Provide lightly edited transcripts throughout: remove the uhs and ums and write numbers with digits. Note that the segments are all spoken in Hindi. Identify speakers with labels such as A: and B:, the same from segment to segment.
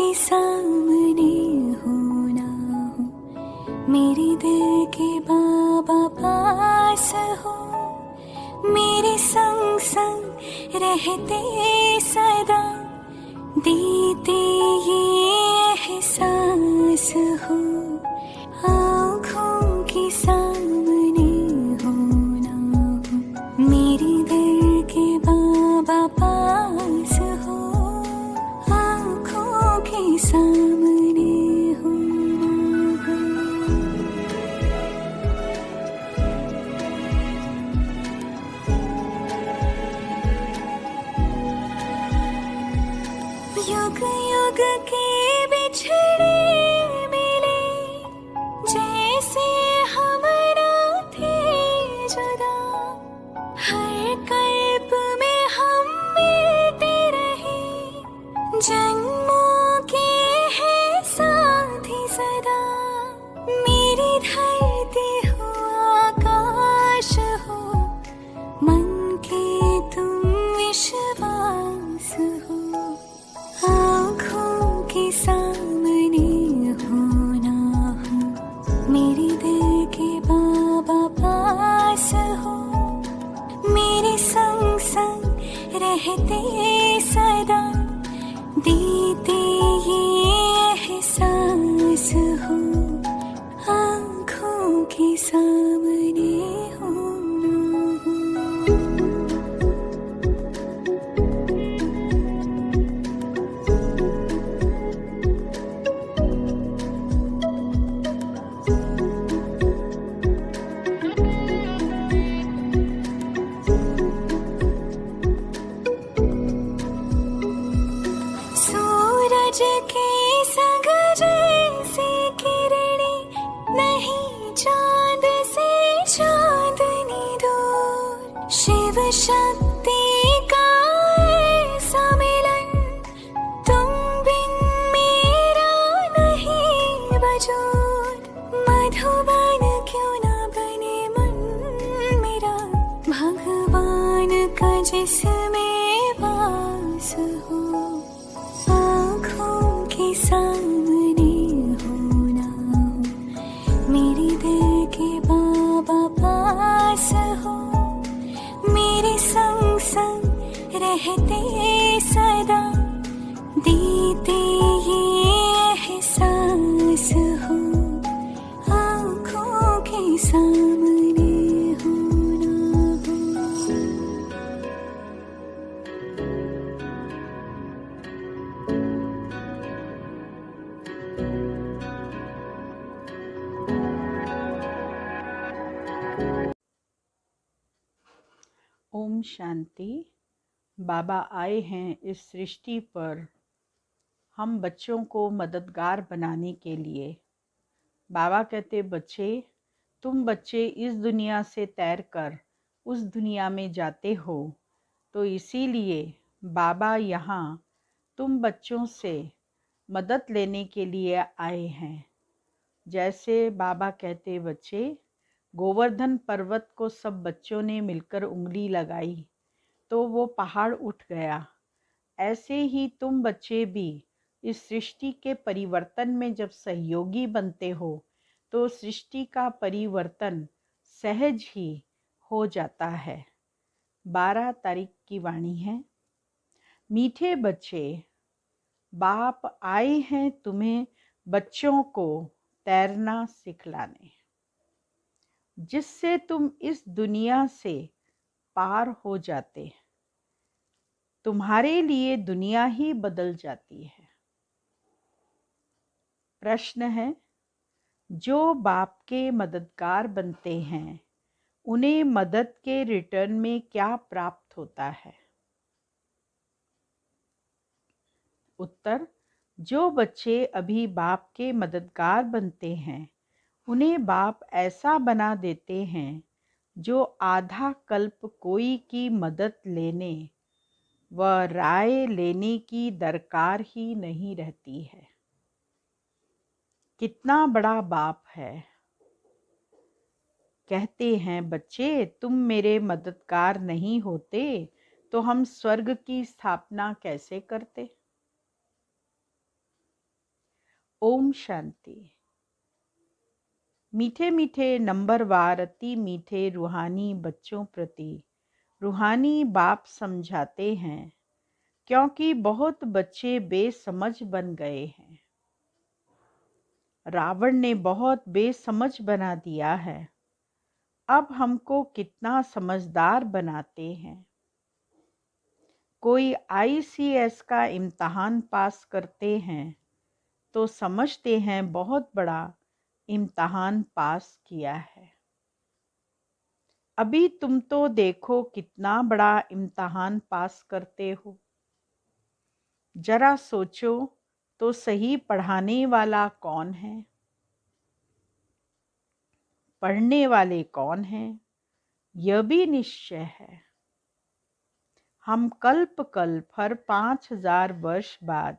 A: के सामने हो ना हो, मेरे दिल के बाबा पास हो, मेरे संग संग रहते सदा, देते ये एहसास हो। आँखों के सामने हो ना हो, मेरे दिल के बाबा पास हो, आँखों के सामने हो ना हो। युग युग के बिछड़े मिले, जैसे हमरा थे जुदा, हर कल्प में हम मिलते रहे, जन्मों के हैं साथी सदा। मेरी धरती हो आकाश हो, मन के तुम विश्वास हो, आँखों के सामने हो ना हो, मेरे दिल के बाबा पास हो, मेरे संग संग रहते सदा, देते ये एहसास हो। आँखों के सामने हो ना हो। सूरज के संग जैसे किरणें, नहीं चांद से चांदनी दूर, शिव शक्ति का ऐसा मिलन, तुम बिन मेरा नहीं वजूद। मधुबन क्यों ना बने मन मेरा, भगवान का जिसमें वास हो। आँखों के सामने हो ना हो, मेरे दिल के बाबा पास हो, मेरे संग संग रहते सदा, देते ये एहसास हो। आँखों के सामने हो ना हो।
B: ओम शांति। बाबा आए हैं इस सृष्टि पर हम बच्चों को मददगार बनाने के लिए। बाबा कहते, बच्चे तुम बच्चे इस दुनिया से तैर कर उस दुनिया में जाते हो, तो इसीलिए बाबा यहाँ तुम बच्चों से मदद लेने के लिए आए हैं। जैसे बाबा कहते, बच्चे गोवर्धन पर्वत को सब बच्चों ने मिलकर उंगली लगाई तो वो पहाड़ उठ गया। ऐसे ही तुम बच्चे भी इस सृष्टि के परिवर्तन में जब सहयोगी बनते हो तो सृष्टि का परिवर्तन सहज ही हो जाता है। 12 तारीख की वाणी है। मीठे बच्चे, बाप आए हैं तुम्हें बच्चों को तैरना सिखलाने, जिससे तुम इस दुनिया से पार हो जाते, तुम्हारे लिए दुनिया ही बदल जाती है। प्रश्न है, जो बाप के मददगार बनते हैं उन्हें मदद के रिटर्न में क्या प्राप्त होता है? उत्तर, जो बच्चे अभी बाप के मददगार बनते हैं उन्हें बाप ऐसा बना देते हैं जो आधा कल्प कोई की मदद लेने व राय लेने की दरकार ही नहीं रहती है। कितना बड़ा बाप है। कहते हैं, बच्चे तुम मेरे मददगार नहीं होते तो हम स्वर्ग की स्थापना कैसे करते। ओम शांति। मीठे मीठे नंबरवार अति मीठे रूहानी बच्चों प्रति रूहानी बाप समझाते हैं, क्योंकि बहुत बच्चे बेसमझ बन गए हैं। रावण ने बहुत बेसमझ बना दिया है। अब हमको कितना समझदार बनाते हैं। कोई ICS का इम्तहान पास करते हैं तो समझते हैं बहुत बड़ा इम्तहान पास किया है। अभी तुम तो देखो कितना बड़ा इम्तहान पास करते हो। जरा सोचो तो सही, पढ़ाने वाला कौन है, पढ़ने वाले कौन हैं, यह भी निश्चय है। हम कल्प कल्प हर 5000 वर्ष बाद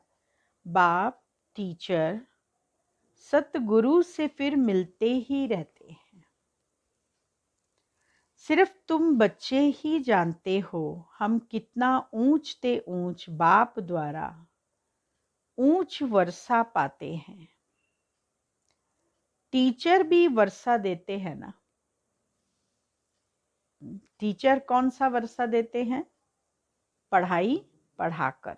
B: बाप, टीचर, सतगुरु से फिर मिलते ही रहते हैं। सिर्फ तुम बच्चे ही जानते हो हम कितना ऊंच ते ऊंच बाप द्वारा ऊंच वर्षा पाते हैं। टीचर भी वर्षा देते हैं ना। टीचर कौन सा वर्षा देते हैं? पढ़ाई पढ़ाकर।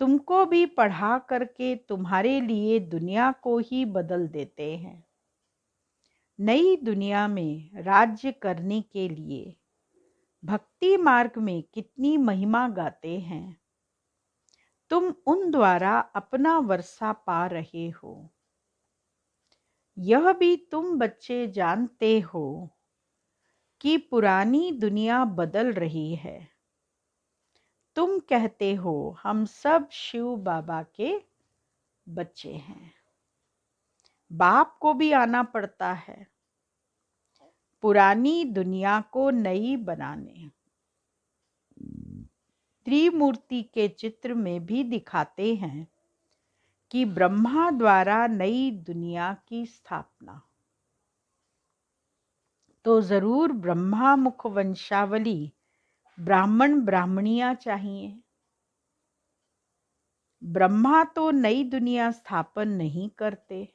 B: तुमको भी पढ़ा करके तुम्हारे लिए दुनिया को ही बदल देते हैं। नई दुनिया में राज्य करने के लिए भक्ति मार्ग में कितनी महिमा गाते हैं। तुम उन द्वारा अपना वर्षा पा रहे हो। यह भी तुम बच्चे जानते हो कि पुरानी दुनिया बदल रही है। तुम कहते हो हम सब शिव बाबा के बच्चे हैं। बाप को भी आना पड़ता है पुरानी दुनिया को नई बनाने। त्रिमूर्ति के चित्र में भी दिखाते हैं कि ब्रह्मा द्वारा नई दुनिया की स्थापना। तो जरूर ब्रह्मा मुख वंशावली ब्राह्मण ब्राह्मणियां चाहिए। ब्रह्मा तो नई दुनिया स्थापन नहीं करते,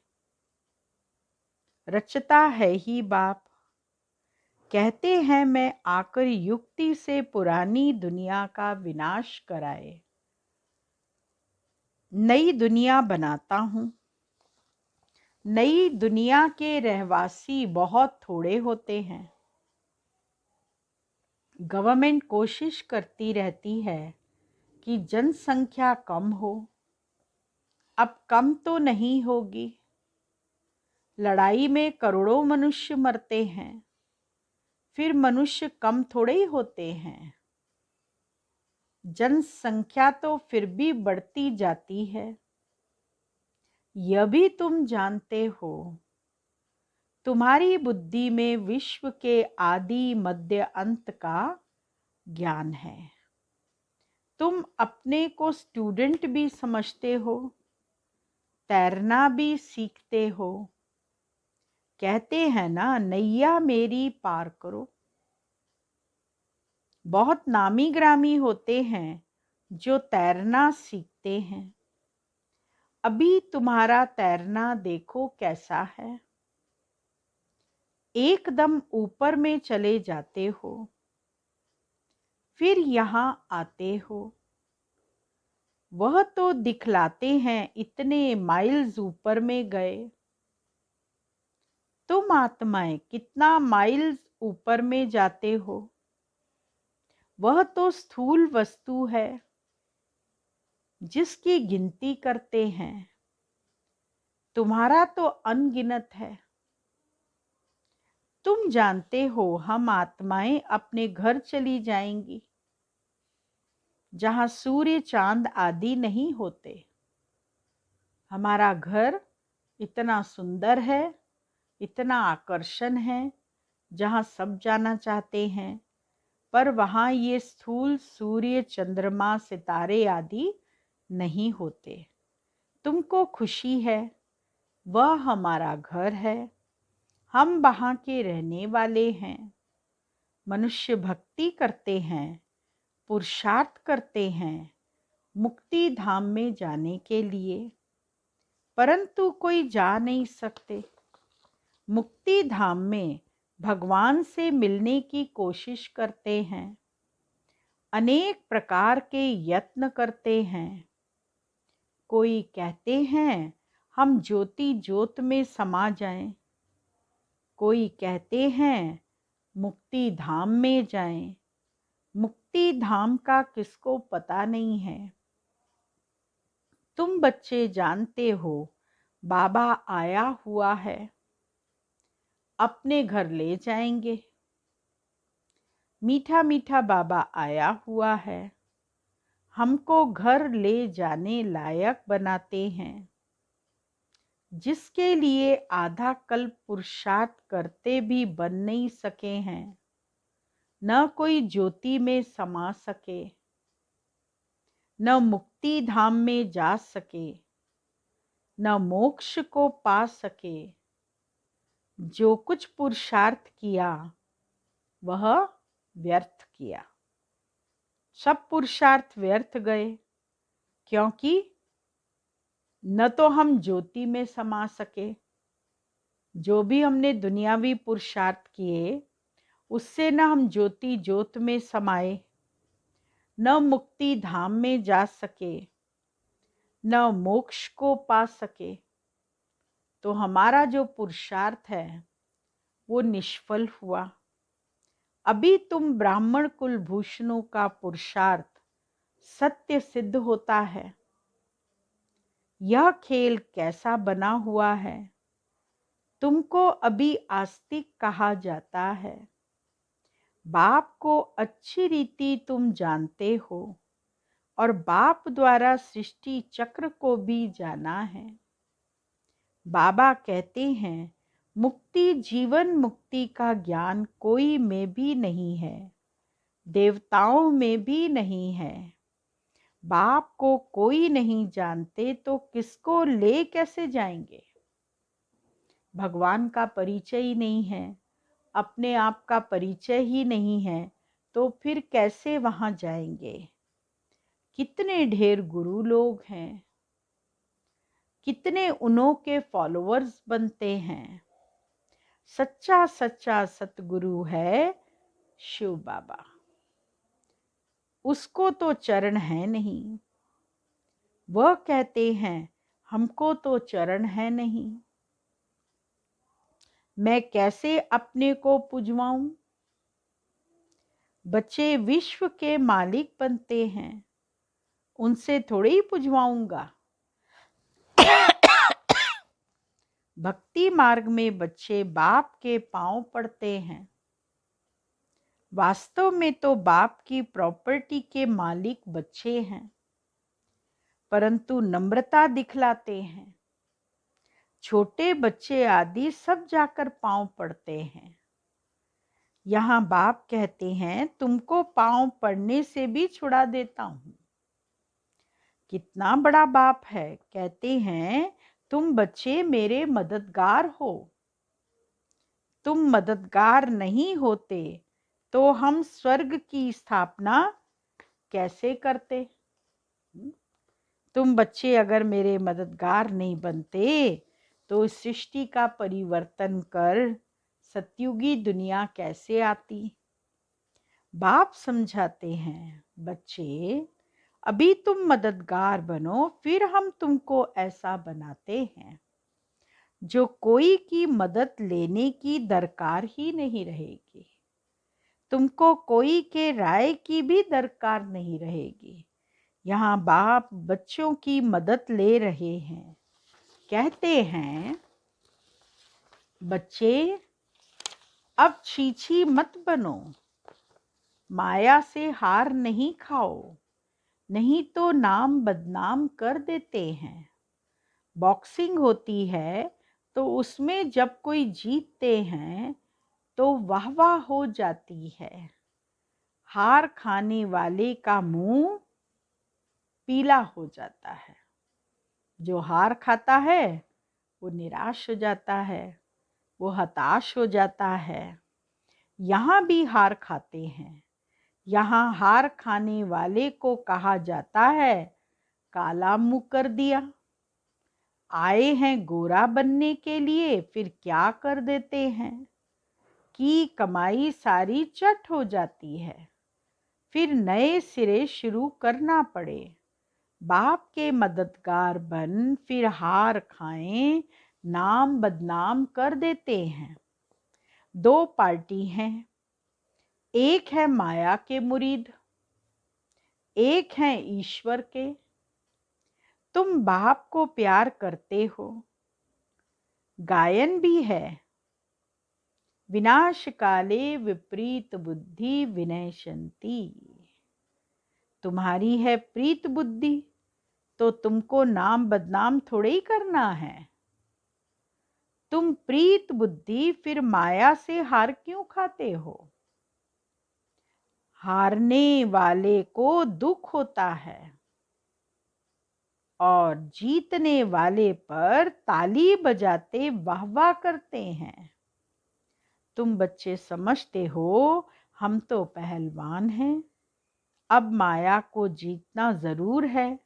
B: रचता है ही बाप। कहते हैं मैं आकर युक्ति से पुरानी दुनिया का विनाश कराए, नई दुनिया बनाता हूं। नई दुनिया के रहवासी बहुत थोड़े होते हैं। गवर्नमेंट कोशिश करती रहती है कि जनसंख्या कम हो। अब कम तो नहीं होगी। लड़ाई में करोड़ों मनुष्य मरते हैं, फिर मनुष्य कम थोड़े ही होते हैं। जनसंख्या तो फिर भी बढ़ती जाती है। यह भी तुम जानते हो। तुम्हारी बुद्धि में विश्व के आदि मध्य अंत का ज्ञान है। तुम अपने को स्टूडेंट भी समझते हो, तैरना भी सीखते हो। कहते हैं ना नैया मेरी पार करो। बहुत नामी ग्रामी होते हैं जो तैरना सीखते हैं। अभी तुम्हारा तैरना देखो कैसा है। एकदम ऊपर में चले जाते हो, फिर यहाँ आते हो। वह तो दिखलाते हैं इतने माइल्स ऊपर में गए। तुम आत्माएं कितना माइल्स ऊपर में जाते हो। वह तो स्थूल वस्तु है जिसकी गिनती करते हैं। तुम्हारा तो अनगिनत है। तुम जानते हो हम आत्माएं अपने घर चली जाएंगी, जहां सूर्य चांद आदि नहीं होते। हमारा घर इतना सुंदर है, इतना आकर्षण है, जहां सब जाना चाहते हैं, पर वहां ये स्थूल सूर्य, चंद्रमा, सितारे आदि नहीं होते। तुमको खुशी है, वह हमारा घर है, हम वहां के रहने वाले हैं। मनुष्य भक्ति करते हैं, पुरुषार्थ करते हैं मुक्ति धाम में जाने के लिए। परंतु कोई जा नहीं सकते। मुक्ति धाम में भगवान से मिलने की कोशिश करते हैं, अनेक प्रकार के यत्न करते हैं। कोई कहते हैं हम ज्योति ज्योत में समा जाएं, कोई कहते हैं मुक्ति धाम में जाएं। मुक्ति धाम का किसको पता नहीं है। तुम बच्चे जानते हो बाबा आया हुआ है, अपने घर ले जाएंगे। मीठा मीठा बाबा आया हुआ है, हमको घर ले जाने लायक बनाते हैं। जिसके लिए आधा कल्प पुरुषार्थ करते भी बन नहीं सके हैं, न कोई ज्योति में समा सके, न मुक्ति धाम में जा सके, न मोक्ष को पा सके। जो कुछ पुरुषार्थ किया वह व्यर्थ किया। सब पुरुषार्थ व्यर्थ गए, क्योंकि न तो हम ज्योति में समा सके। जो भी हमने दुनियावी पुरुषार्थ किए उससे न हम ज्योति ज्योत में समाए, न मुक्ति धाम में जा सके, न मोक्ष को पा सके। तो हमारा जो पुरुषार्थ है वो निष्फल हुआ। अभी तुम ब्राह्मण कुलभूषणों का पुरुषार्थ सत्य सिद्ध होता है। यह खेल कैसा बना हुआ है। तुमको अभी आस्तिक कहा जाता है। बाप को अच्छी रीति तुम जानते हो और बाप द्वारा सृष्टि चक्र को भी जाना है। बाबा कहते हैं मुक्ति जीवन मुक्ति का ज्ञान कोई में भी नहीं है, देवताओं में भी नहीं है। बाप को कोई नहीं जानते तो किसको ले कैसे जाएंगे। भगवान का परिचय ही नहीं है, अपने आप का परिचय ही नहीं है, तो फिर कैसे वहां जाएंगे। कितने ढेर गुरु लोग हैं, कितने उन्हों के फॉलोअर्स बनते हैं। सच्चा सच्चा सतगुरु है शिव बाबा, उसको तो चरण है नहीं। वह कहते हैं हमको तो चरण है नहीं, मैं कैसे अपने को पुजवाऊं। बच्चे विश्व के मालिक बनते हैं, उनसे थोड़े ही पुजवाऊंगा। भक्ति मार्ग में बच्चे बाप के पांव पड़ते हैं। वास्तव में तो बाप की प्रॉपर्टी के मालिक बच्चे हैं, परंतु नम्रता दिखलाते हैं। छोटे बच्चे आदि सब जाकर पांव पड़ते हैं। यहाँ बाप कहते हैं तुमको पांव पड़ने से भी छुड़ा देता हूँ। कितना बड़ा बाप है। कहते हैं तुम बच्चे मेरे मददगार हो। तुम मददगार नहीं होते तो हम स्वर्ग की स्थापना कैसे करते। तुम बच्चे अगर मेरे मददगार नहीं बनते तो सृष्टि का परिवर्तन कर सतयुगी दुनिया कैसे आती। बाप समझाते हैं बच्चे अभी तुम मददगार बनो, फिर हम तुमको ऐसा बनाते हैं जो कोई की मदद लेने की दरकार ही नहीं रहेगी। तुमको कोई के राय की भी दरकार नहीं रहेगी। यहाँ बाप बच्चों की मदद ले रहे हैं। कहते हैं बच्चे अब छीछी मत बनो, माया से हार नहीं खाओ, नहीं तो नाम बदनाम कर देते हैं। बॉक्सिंग होती है तो उसमें जब कोई जीतते हैं तो वाह वाह हो जाती है। हार खाने वाले का मुंह पीला हो जाता है। जो हार खाता है वो निराश हो जाता है, वो हताश हो जाता है। यहाँ भी हार खाते हैं। यहाँ हार खाने वाले को कहा जाता है काला मुंह कर दिया। आए हैं गोरा बनने के लिए, फिर क्या कर देते हैं कि कमाई सारी चट हो जाती है, फिर नए सिरे शुरू करना पड़े। बाप के मददगार बन फिर हार खाएं, नाम बदनाम कर देते हैं। दो पार्टी हैं, एक है माया के मुरीद, एक है ईश्वर के। तुम बाप को प्यार करते हो, गायन भी है, विनाश काले विपरीत बुद्धि विनश्यन्ति। तुम्हारी है प्रीत बुद्धि तो तुमको नाम बदनाम थोड़े ही करना है। तुम प्रीत बुद्धि फिर माया से हार क्यों खाते हो? हारने वाले को दुख होता है और जीतने वाले पर ताली बजाते वाह वाह करते हैं। तुम बच्चे समझते हो हम तो पहलवान हैं, अब माया को जीतना जरूर है।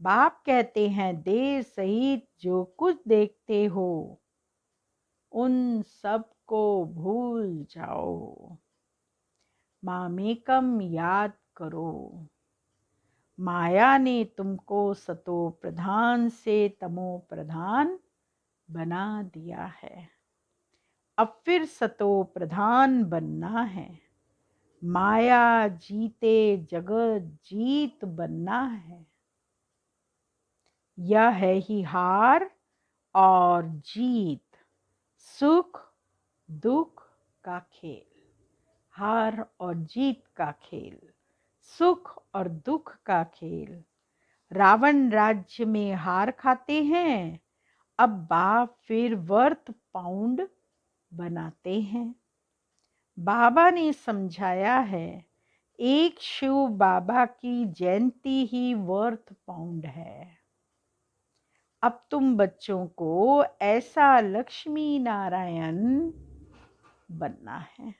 B: बाप कहते हैं देह सहित जो कुछ देखते हो उन सब को भूल जाओ, मामेकम याद करो। माया ने तुमको सतो प्रधान से तमो प्रधान बना दिया है, अब फिर सतो प्रधान बनना है। माया जीते जगत जीत बनना है। यह है ही हार और जीत, सुख दुख का खेल। हार और जीत का खेल, सुख और दुख का खेल। रावण राज्य में हार खाते हैं, अब बाप फिर वर्थ पाउंड बनाते हैं। बाबा ने समझाया है एक शिव बाबा की जयंती ही वर्थ पाउंड है। अब तुम बच्चों को ऐसा लक्ष्मी नारायण बनना है।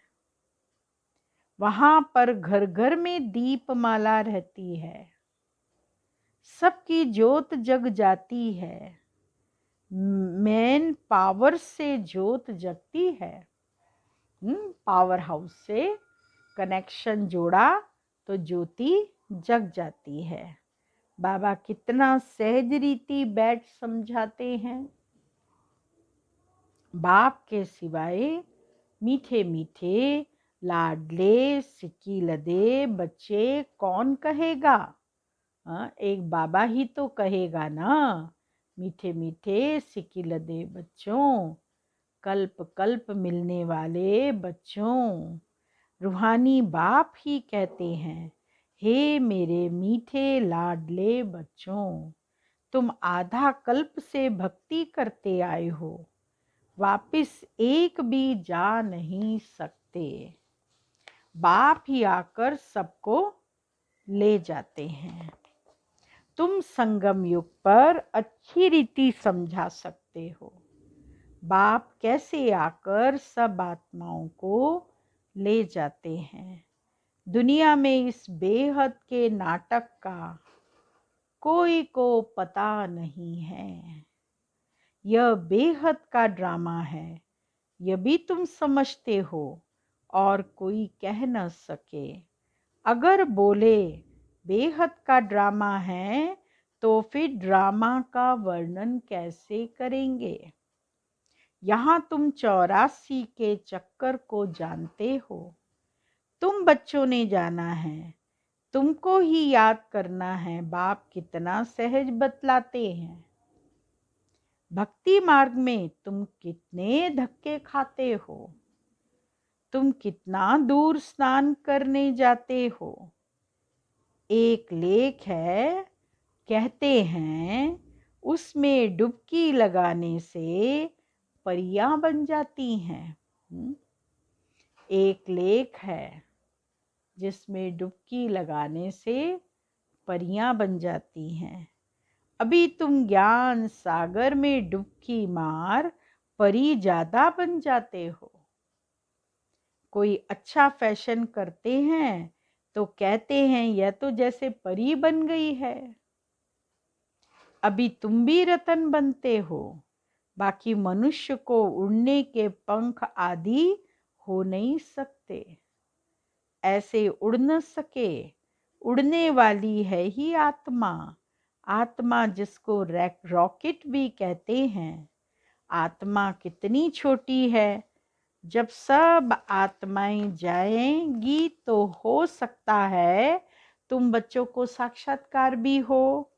B: वहां पर घर घर में दीपमाला रहती है, सबकी ज्योत जग जाती है। मेन पावर से ज्योत जगती है। पावर हाउस से कनेक्शन जोड़ा तो ज्योति जग जाती है। बाबा कितना सहज रीति बैठ समझाते हैं। बाप के सिवाय मीठे मीठे लाडले सिकीलदे बच्चे कौन कहेगा? एक बाबा ही तो कहेगा ना। मीठे मीठे सिकीलदे बच्चों, कल्प कल्प मिलने वाले बच्चों। रूहानी बाप ही कहते हैं हे मेरे मीठे लाडले बच्चों, तुम आधा कल्प से भक्ति करते आए हो, वापिस एक भी जा नहीं सकते। बाप ही आकर सबको ले जाते हैं। तुम संगम युग पर अच्छी रीति समझा सकते हो बाप कैसे आकर सब आत्माओं को ले जाते हैं। दुनिया में इस बेहद के नाटक का कोई को पता नहीं है। यह बेहद का ड्रामा है, यह भी तुम समझते हो और कोई कह न सके। अगर बोले बेहद का ड्रामा है तो फिर ड्रामा का वर्णन कैसे करेंगे? यहाँ तुम 84 के चक्कर को जानते हो। तुम बच्चों ने जाना है, तुमको ही याद करना है बाप कितना सहज बतलाते हैं। भक्ति मार्ग में तुम कितने धक्के खाते हो, तुम कितना दूर स्नान करने जाते हो। एक लेख है, कहते हैं उसमें डुबकी लगाने से परियां बन जाती हैं। एक लेख है जिसमें डुबकी लगाने से परियां बन जाती हैं। अभी तुम ज्ञान सागर में डुबकी मार परी ज्यादा बन जाते हो। कोई अच्छा फैशन करते हैं तो कहते हैं यह तो जैसे परी बन गई है। अभी तुम भी रतन बनते हो, बाकी मनुष्य को उड़ने के पंख आदि हो नहीं सकते। ऐसे उड़ न सके, उड़ने वाली है ही आत्मा। आत्मा जिसको रॉकेट भी कहते हैं। आत्मा कितनी छोटी है। जब सब आत्माएं जाएंगी तो हो सकता है तुम बच्चों को साक्षात्कार भी हो,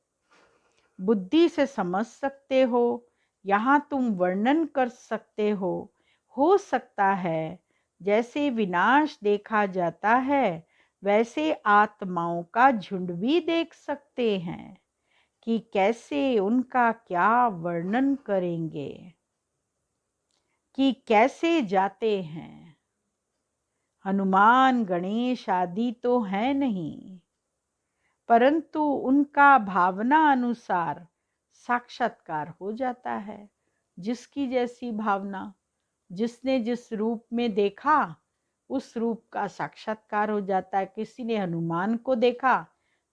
B: बुद्धि से समझ सकते हो, यहाँ तुम वर्णन कर सकते हो सकता है जैसे विनाश देखा जाता है वैसे आत्माओं का झुंड भी देख सकते हैं कि कैसे उनका क्या वर्णन करेंगे कि कैसे जाते हैं। हनुमान गणेश आदि तो है नहीं, परंतु उनका भावना अनुसार साक्षात्कार हो जाता है। जिसकी जैसी भावना, जिसने जिस रूप में देखा उस रूप का साक्षात्कार हो जाता है। किसी ने हनुमान को देखा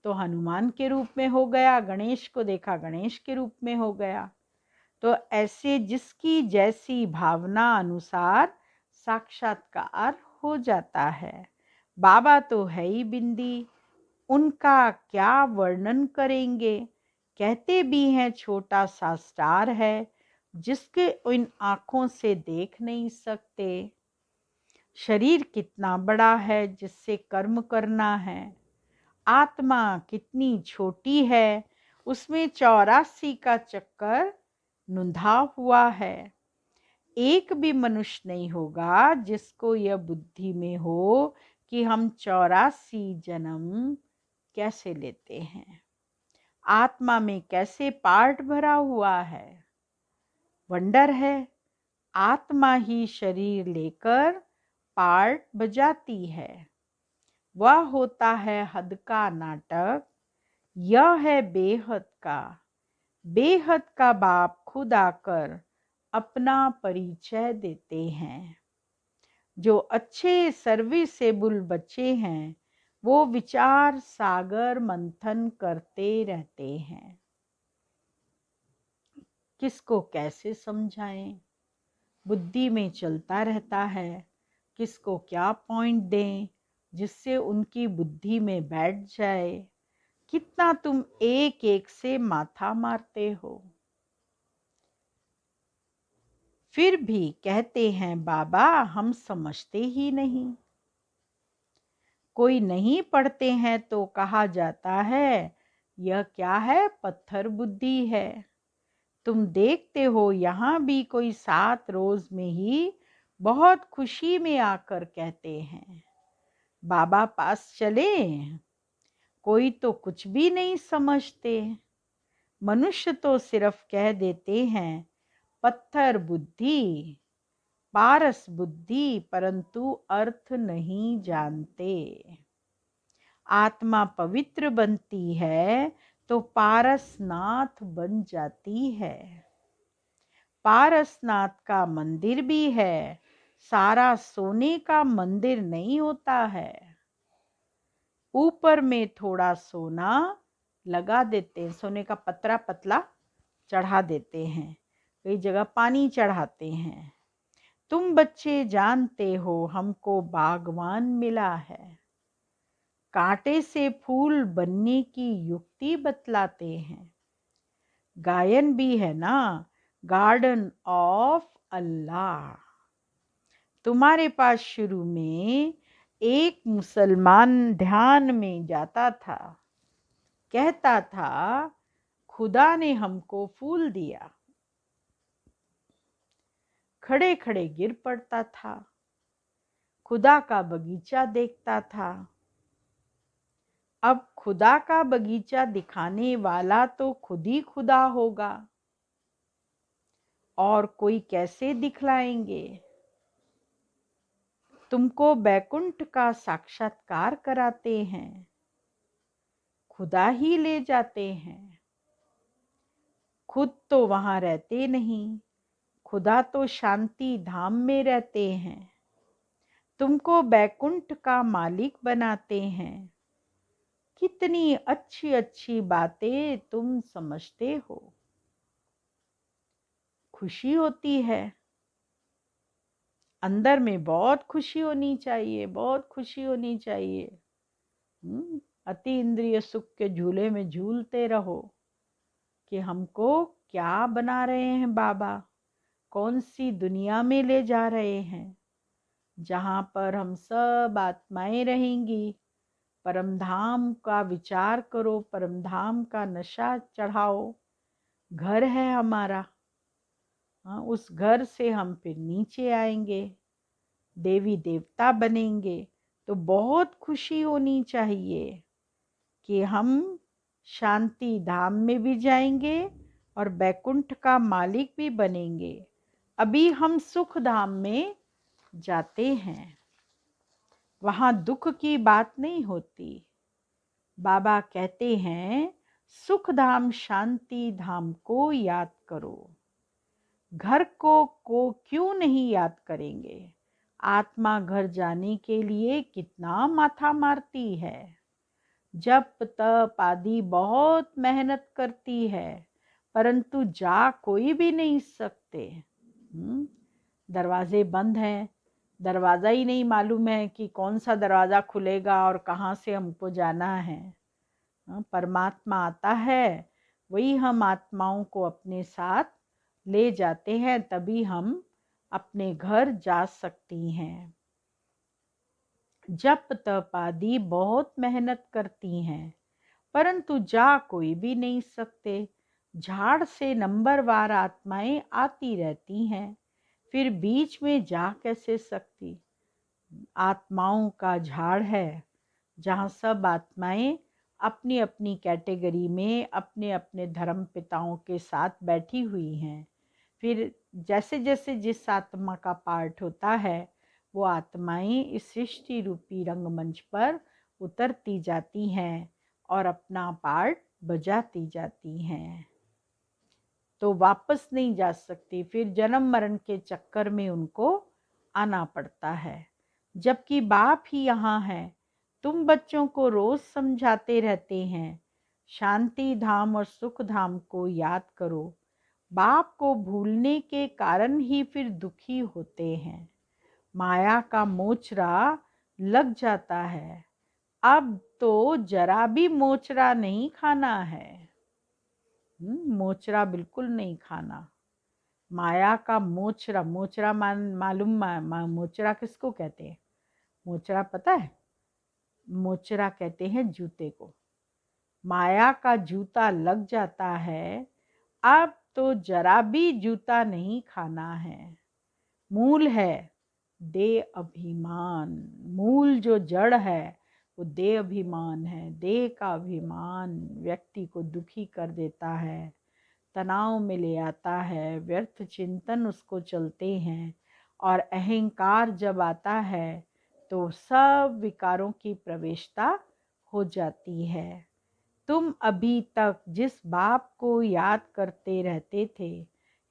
B: तो हनुमान के रूप में हो गया, गणेश को देखा गणेश के रूप में हो गया। तो ऐसे जिसकी जैसी भावना अनुसार साक्षात्कार हो जाता है। बाबा तो है ही बिंदी, उनका क्या वर्णन करेंगे। कहते भी हैं छोटा सा स्टार है जिसके इन आँखों से देख नहीं सकते। शरीर कितना बड़ा है जिससे कर्म करना है। आत्मा कितनी छोटी है, उसमें 84 का चक्कर नुंधा हुआ है। एक भी मनुष्य नहीं होगा जिसको यह बुद्धि में हो कि हम 84 जन्म कैसे लेते हैं, आत्मा में कैसे पार्ट भरा हुआ है। वंडर है, आत्मा ही शरीर लेकर पार्ट बजाती है। वह होता है हद का नाटक, यह है बेहद का। बेहद का बाप खुद आकर अपना परिचय देते हैं। जो अच्छे सर्विसेबल बच्चे हैं वो विचार सागर मंथन करते रहते हैं। किसको कैसे समझाएं, बुद्धि में चलता रहता है। किसको क्या पॉइंट दें जिससे उनकी बुद्धि में बैठ जाए। कितना तुम एक एक से माथा मारते हो। फिर भी कहते हैं बाबा हम समझते ही नहीं। कोई नहीं पढ़ते हैं तो कहा जाता है यह क्या है, पत्थर बुद्धि है। तुम देखते हो यहाँ भी कोई 7 रोज में ही बहुत खुशी में आकर कहते हैं बाबा पास चले। कोई तो कुछ भी नहीं समझते। मनुष्य तो सिर्फ कह देते हैं पत्थर बुद्धि, पारस बुद्धि, परंतु अर्थ नहीं जानते। आत्मा पवित्र बनती है तो पारसनाथ बन जाती है। पारसनाथ का मंदिर भी है, सारा सोने का मंदिर नहीं होता है। ऊपर में थोड़ा सोना लगा देते हैं, सोने का पतरा पतला चढ़ा देते हैं, कई जगह पानी चढ़ाते हैं। तुम बच्चे जानते हो हमको बागवान मिला है, कांटे से फूल बनने की युक्ति बतलाते हैं। गायन भी है ना, गार्डन ऑफ अल्लाह। तुम्हारे पास शुरू में एक मुसलमान ध्यान में जाता था, कहता था खुदा ने हमको फूल दिया, खड़े खड़े गिर पड़ता था। खुदा का बगीचा देखता था। अब खुदा का बगीचा दिखाने वाला तो खुद ही खुदा होगा, और कोई कैसे दिखलाएंगे। तुमको बैकुंठ का साक्षात्कार कराते हैं, खुदा ही ले जाते हैं। खुद तो वहां रहते नहीं, खुदा तो शांति धाम में रहते हैं। तुमको बैकुंठ का मालिक बनाते हैं। कितनी अच्छी अच्छी बातें तुम समझते हो। खुशी होती है, अंदर में बहुत खुशी होनी चाहिए, बहुत खुशी होनी चाहिए। अति इंद्रिय सुख के झूले में झूलते रहो कि हमको क्या बना रहे हैं बाबा, कौन सी दुनिया में ले जा रहे हैं, जहाँ पर हम सब आत्माएं रहेंगी। परमधाम का विचार करो, परमधाम का नशा चढ़ाओ। घर है हमारा, हाँ, उस घर से हम फिर नीचे आएंगे, देवी देवता बनेंगे। तो बहुत खुशी होनी चाहिए कि हम शांति धाम में भी जाएंगे और बैकुंठ का मालिक भी बनेंगे। अभी हम सुख धाम में जाते हैं, वहाँ दुख की बात नहीं होती। बाबा कहते हैं सुख धाम शांति धाम को याद करो। घर को क्यों नहीं याद करेंगे। आत्मा घर जाने के लिए कितना माथा मारती है, जप तप आदि बहुत मेहनत करती है, परंतु जा कोई भी नहीं सकते। दरवाजे बंद हैं, दरवाज़ा ही नहीं मालूम है कि कौन सा दरवाज़ा खुलेगा और कहाँ से हमको जाना है। परमात्मा आता है, वही हम आत्माओं को अपने साथ ले जाते हैं, तभी हम अपने घर जा सकती हैं। जप तप आदि बहुत मेहनत करती हैं, परंतु जा कोई भी नहीं सकते। झाड़ से नंबरवार आत्माएं आती रहती हैं, फिर बीच में जा कैसे सकती। आत्माओं का झाड़ है, जहाँ सब आत्माएं अपनी अपनी कैटेगरी में अपने अपने धर्म पिताओं के साथ बैठी हुई हैं। फिर जैसे जैसे जिस आत्मा का पार्ट होता है, वो आत्माएं इस सृष्टि रूपी रंगमंच पर उतरती जाती हैं और अपना पार्ट बजाती जाती हैं। तो वापस नहीं जा सकती, फिर जन्म मरण के चक्कर में उनको आना पड़ता है। जबकि बाप ही यहाँ है। तुम बच्चों को रोज समझाते रहते हैं, शांति धाम और सुख धाम को याद करो। बाप को भूलने के कारण ही फिर दुखी होते हैं। माया का मोचरा लग जाता है। अब तो जरा भी मोचरा नहीं खाना है। मोचरा बिल्कुल नहीं खाना। माया का मोचरा, मोचरा मालूम मोचरा किसको कहते हैं? मोचरा पता है? मोचरा कहते हैं जूते को। माया का जूता लग जाता है, अब तो जरा भी जूता नहीं खाना है। मूल है देह अभिमान। मूल जो जड़ है वो देह अभिमान है। देह का अभिमान व्यक्ति को दुखी कर देता है, तनाव में ले आता है, व्यर्थ चिंतन उसको चलते हैं, और अहंकार जब आता है तो सब विकारों की प्रवेशता हो जाती है। तुम अभी तक जिस बाप को याद करते रहते थे,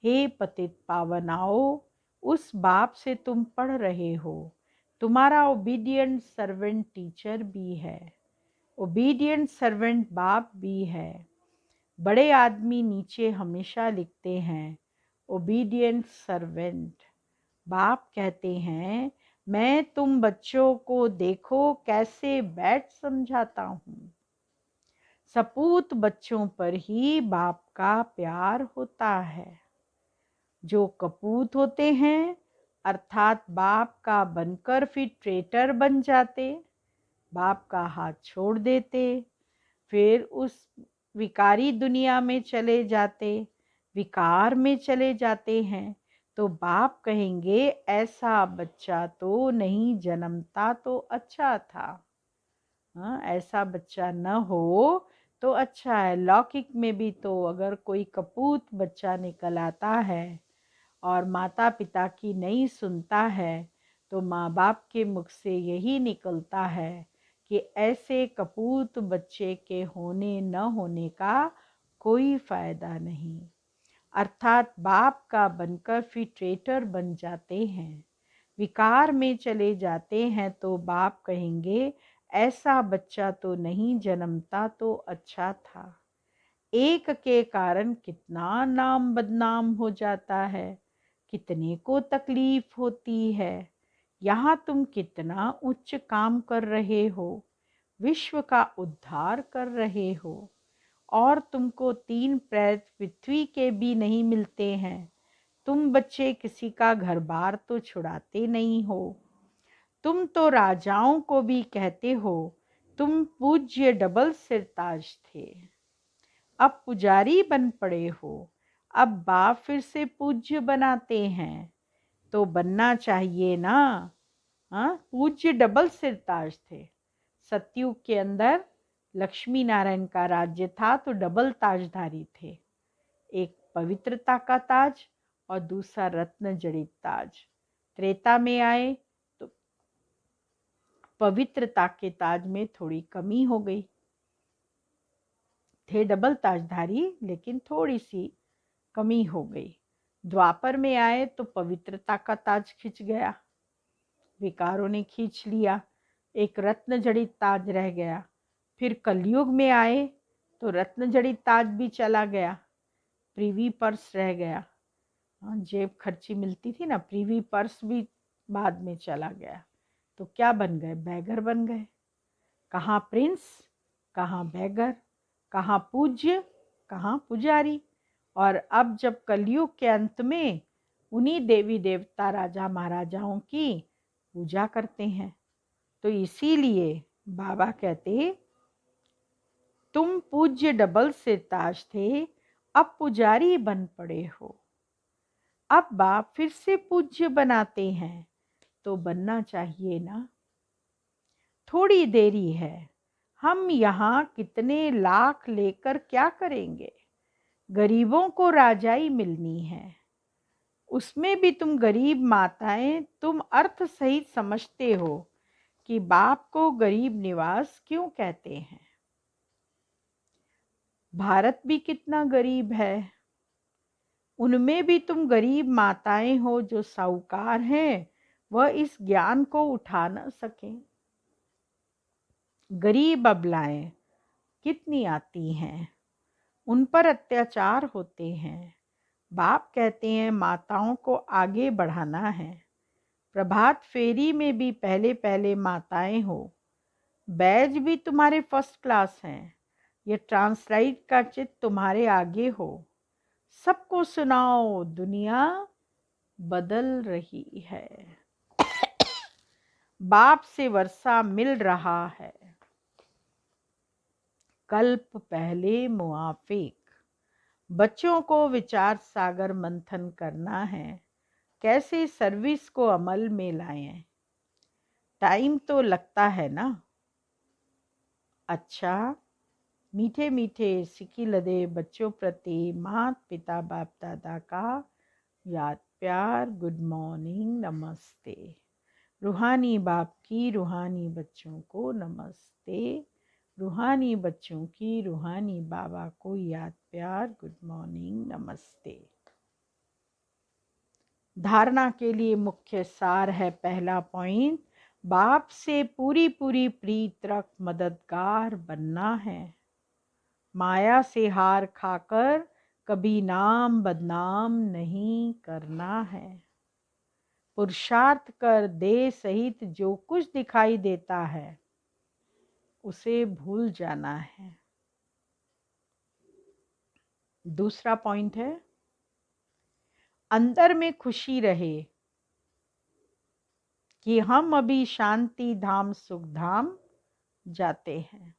B: हे पतित पावनाओ, उस बाप से तुम पढ़ रहे हो। तुम्हारा ओबीडियंट सर्वेंट टीचर भी है, ओबीडियंट सर्वेंट बाप भी है। बड़े आदमी नीचे हमेशा लिखते हैं ओबीडियंट सर्वेंट। बाप कहते हैं मैं तुम बच्चों को देखो कैसे बैठ समझाता हूँ। सपूत बच्चों पर ही बाप का प्यार होता है। जो कपूत होते हैं अर्थात बाप का बनकर फिर ट्रेटर बन जाते, बाप का हाथ छोड़ देते, फिर उस विकारी दुनिया में चले जाते, विकार में चले जाते हैं, तो बाप कहेंगे ऐसा बच्चा तो नहीं जन्मता तो अच्छा था। हाँ, ऐसा बच्चा न हो तो अच्छा है। लौकिक में भी तो अगर कोई कपूत बच्चा निकल आता है और माता पिता की नहीं सुनता है, तो माँ बाप के मुख से यही निकलता है कि ऐसे कपूत बच्चे के होने न होने का कोई फायदा नहीं। अर्थात बाप का बनकर फिर ट्रेटर बन जाते हैं, विकार में चले जाते हैं, तो बाप कहेंगे ऐसा बच्चा तो नहीं जन्मता तो अच्छा था। एक के कारण कितना नाम बदनाम हो जाता है, कितने को तकलीफ होती है। यहाँ तुम कितना उच्च काम कर रहे हो, विश्व का उद्धार कर रहे हो, और तुमको 3 पैर पृथ्वी के भी नहीं मिलते हैं। तुम बच्चे किसी का घर बार तो छुड़ाते नहीं हो। तुम तो राजाओं को भी कहते हो तुम पूज्य डबल सिरताज थे, अब पुजारी बन पड़े हो। अब बाप फिर से पूज्य बनाते हैं, तो बनना चाहिए ना। हाँ, पूज्य डबल सिरताज थे। सतयुग के अंदर लक्ष्मी नारायण का राज्य था तो डबल ताजधारी थे, एक पवित्रता का ताज और दूसरा रत्न जड़ित ताज। त्रेता में आए तो पवित्रता के ताज में थोड़ी कमी हो गई, थे डबल ताजधारी लेकिन थोड़ी सी कमी हो गई। द्वापर में आए तो पवित्रता का ताज खिंच गया, विकारों ने खींच लिया, एक रत्न जड़ित ताज रह गया। फिर कलयुग में आए तो रत्न जड़ित ताज भी चला गया, प्रीवी पर्स रह गया। जेब खर्ची मिलती थी ना, प्रीवी पर्स भी बाद में चला गया। तो क्या बन गए? बैगर बन गए। कहाँ प्रिंस, कहाँ बैगर, कहाँ पूज्य, कहाँ पुजारी। और अब जब कलयुग के अंत में उन्हीं देवी देवता राजा महाराजाओं की पूजा करते हैं, तो इसीलिए बाबा कहते तुम पूज्य डबल सिरताज थे, अब पुजारी बन पड़े हो। अब बाप फिर से पूज्य बनाते हैं, तो बनना चाहिए ना। थोड़ी देरी है, हम यहाँ कितने लाख लेकर क्या करेंगे? गरीबों को राजाई मिलनी है, उसमें भी तुम गरीब माताएं, तुम अर्थ सहित समझते हो कि बाप को गरीब निवास क्यों कहते हैं। भारत भी कितना गरीब है, उनमें भी तुम गरीब माताएं हो जो साहूकार हैं, वह इस ज्ञान को उठा न सके। गरीब अबलाएं कितनी आती हैं, उन पर अत्याचार होते हैं। बाप कहते हैं माताओं को आगे बढ़ाना है। प्रभात फेरी में भी पहले पहले माताएं हो, बैज भी तुम्हारे फर्स्ट क्लास हैं, ये ट्रांसलाइट का चित तुम्हारे आगे हो। सबको सुनाओ, दुनिया बदल रही है, बाप से वर्षा मिल रहा है। कल्प पहले मुआफिक, बच्चों को विचार सागर मंथन करना है, कैसे सर्विस को अमल में लाएं। टाइम तो लगता है ना। अच्छा, मीठे मीठे सिकी लदे बच्चों प्रति माता पिता बाप दादा का याद प्यार, गुड मॉर्निंग, नमस्ते। रूहानी बाप की रूहानी बच्चों को नमस्ते, रूहानी बच्चों की रूहानी बाबा को याद प्यार, गुड मॉर्निंग, नमस्ते। धारणा के लिए मुख्य सार है, पहला पॉइंट, बाप से पूरी पूरी प्रीत रख मददगार बनना है। माया से हार खाकर कभी नाम बदनाम नहीं करना है। पुरुषार्थ कर देह सहित जो कुछ दिखाई देता है उसे भूल जाना है। दूसरा पॉइंट है, अंदर में खुशी रहे कि हम अभी शांति धाम सुख धाम जाते हैं।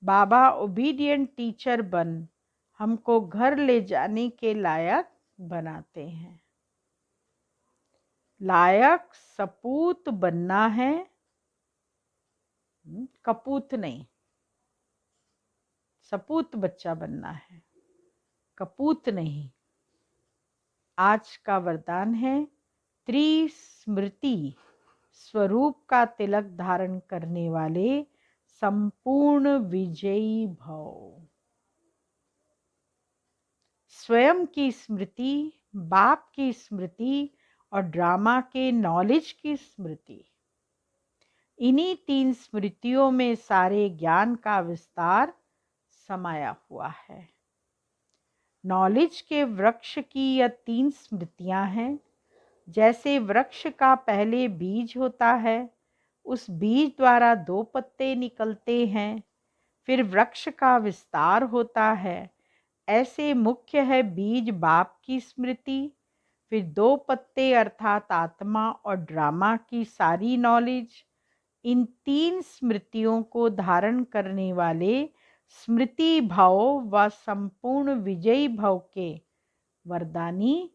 B: बाबा ओबीडियंट टीचर बन हमको घर ले जाने के लायक बनाते हैं। लायक सपूत बनना है, कपूत नहीं। सपूत बच्चा बनना है, कपूत नहीं। आज का वरदान है, त्रिस्मृति स्वरूप का तिलक धारण करने वाले संपूर्ण विजयी भव। स्वयं की स्मृति, बाप की स्मृति और ड्रामा के नॉलेज की स्मृति। इन्हीं 3 स्मृतियों में सारे ज्ञान का विस्तार समाया हुआ है। नॉलेज के वृक्ष की यह 3 स्मृतियां हैं। जैसे वृक्ष का पहले बीज होता है, उस बीज द्वारा 2 पत्ते निकलते हैं, फिर वृक्ष का विस्तार होता है। ऐसे मुख्य है बीज बाप की स्मृति, फिर 2 पत्ते अर्थात आत्मा और ड्रामा की सारी नॉलेज। इन 3 स्मृतियों को धारण करने वाले स्मृति भाव व संपूर्ण विजयी भाव के वरदानी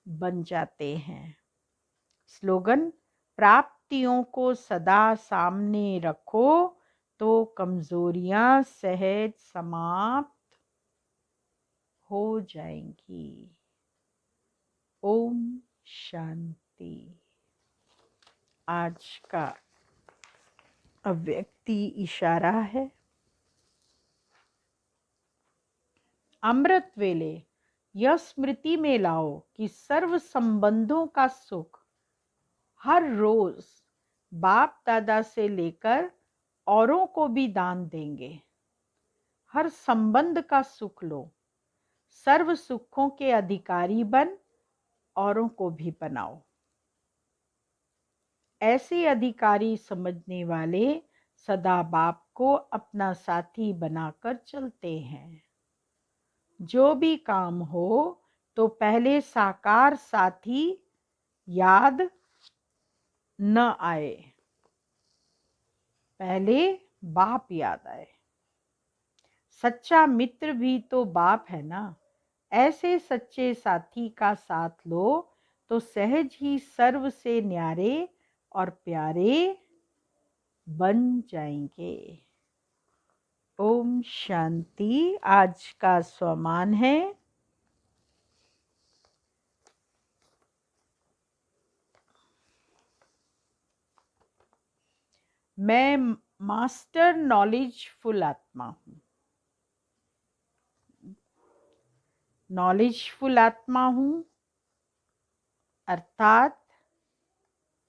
B: बन जाते हैं। स्लोगन: प्राप्तियों को सदा सामने रखो तो कमजोरियां सहज समाप्त हो जाएंगी। ओम शांति। आज का अव्यक्ति इशारा है। अमृत वेले यह स्मृति में लाओ कि सर्व संबंधों का सुख हर रोज बाप दादा से लेकर औरों को भी दान देंगे। हर संबंध का सुख लो, सर्व सुखों के अधिकारी बन, औरों को भी बनाओ। ऐसे अधिकारी समझने वाले सदा बाप को अपना साथी बनाकर चलते हैं। जो भी काम हो तो पहले साकार साथी याद न आए, पहले बाप याद आए। सच्चा मित्र भी तो बाप है ना। ऐसे सच्चे साथी का साथ लो तो सहज ही सर्व से न्यारे और प्यारे बन जाएंगे। ओम शांति। आज का स्वमान है: मैं मास्टर नॉलेजफुल आत्मा हूँ। नॉलेजफुल आत्मा हूँ अर्थात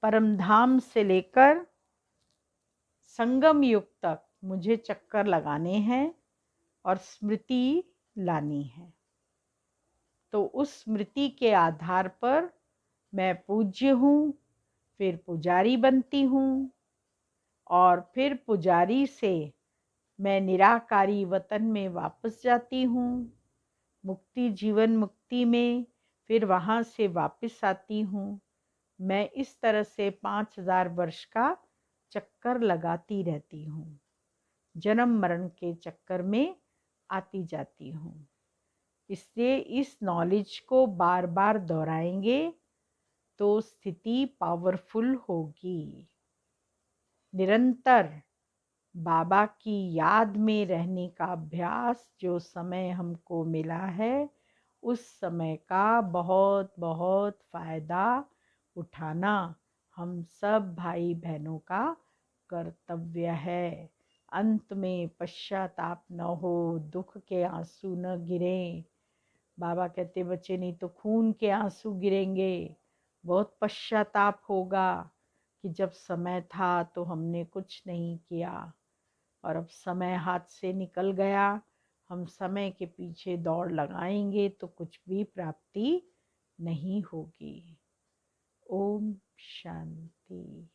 B: परमधाम से लेकर संगम युग तक मुझे चक्कर लगाने हैं और स्मृति लानी है। तो उस स्मृति के आधार पर मैं पूज्य हूँ, फिर पुजारी बनती हूँ, और फिर पुजारी से मैं निराकारी वतन में वापस जाती हूँ। मुक्ति जीवन मुक्ति में फिर वहाँ से वापस आती हूँ। मैं इस तरह से 5000 वर्ष का चक्कर लगाती रहती हूँ। जन्म मरण के चक्कर में आती जाती हूँ। इसलिए इस नॉलेज को बार बार दोहराएंगे तो स्थिति पावरफुल होगी। निरंतर बाबा की याद में रहने का अभ्यास जो समय हमको मिला है, उस समय का बहुत बहुत फायदा उठाना हम सब भाई बहनों का कर्तव्य है। अंत में पश्चाताप न हो, दुख के आंसू न गिरे। बाबा कहते बच्चे नहीं तो खून के आंसू गिरेंगे, बहुत पश्चाताप होगा कि जब समय था तो हमने कुछ नहीं किया और अब समय हाथ से निकल गया। हम समय के पीछे दौड़ लगाएंगे तो कुछ भी प्राप्ति नहीं होगी। ओम शांति।